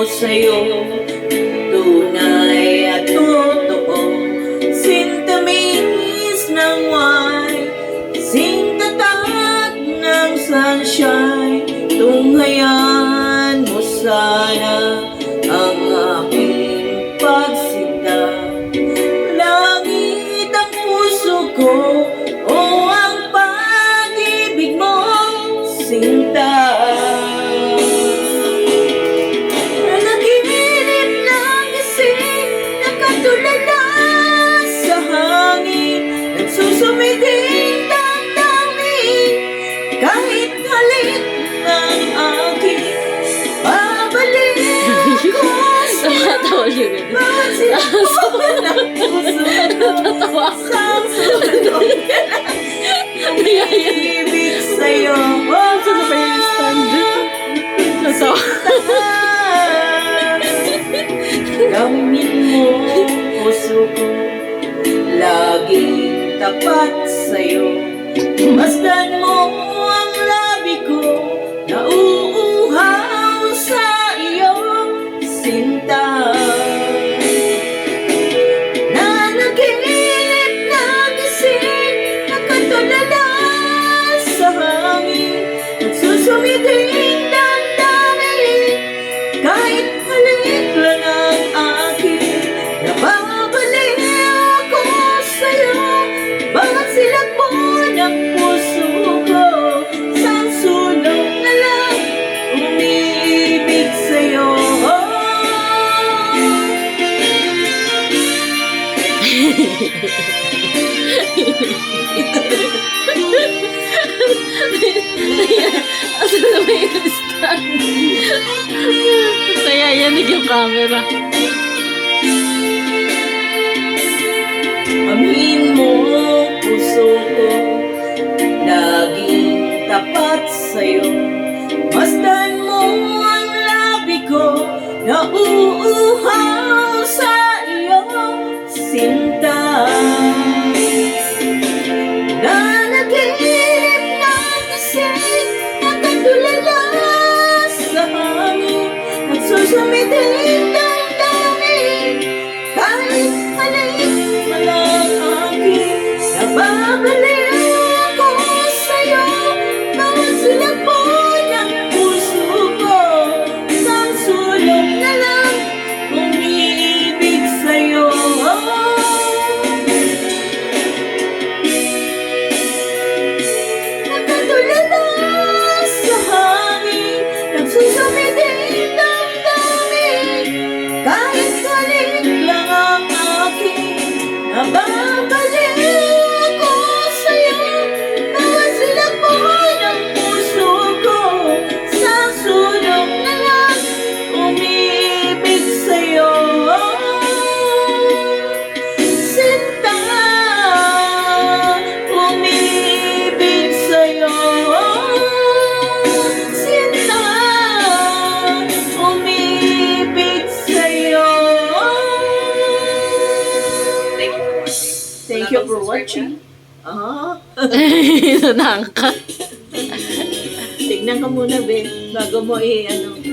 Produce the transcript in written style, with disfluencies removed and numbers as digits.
sa'yo, tunay at totoo. Sintamis ng wine, sintatag ng sunshine. Tunghayan mo sana ang aking pagsinta. Langit ang puso ko, o ang pag-ibig mo, sinta. Nanaginip ng gising, nakatulala sa hangin, nagsusumiting damdamin, kahit halik ng aking babalik ako sa'yo. Bakit sila po ng puso ko, sang sunod ibig sa'yo. Saan ba yung stand? Gawin mo puso ko, laging tapat sa'yo. Masdan mo ang labi ko, nauuhaw sa iyong sinta. Nanaginip na gising, nakatulala sa hangin, nagsusumiting damdamin, kahit halik lang ang akin, nababalik ako sa'yo. Bawat silap mo ng puso ko, sang sulong na lang umibig sa'yo. Asan na ba yung stand? Kaya yanig yung camera. Amin mo puso ko, laging tapat sa'yo. Masdan mo ang labi ko, nauuhaw sa iyong sinta. Nanaginip na gising, nakatulala sa hangin, nagsusumiting damdamin, kahit halik walang akin, nababalik ako sa'yo. Bawat silap mo ng puso ko, isang sulong na lang umiibig sa'yo. Nakatulala sa hangin, nagsusumiting damdamin, kahit halik lang ang akin, nababalik ako sa'yo. Bawat silap mo ng puso ko, sa sulong na lang umibig sa'yo. Sinta, umibig sa'yo. Sinta, umibig sa'yo. Thank you for watching. Nanangka. Tignan ka muna, be, bago mo ano.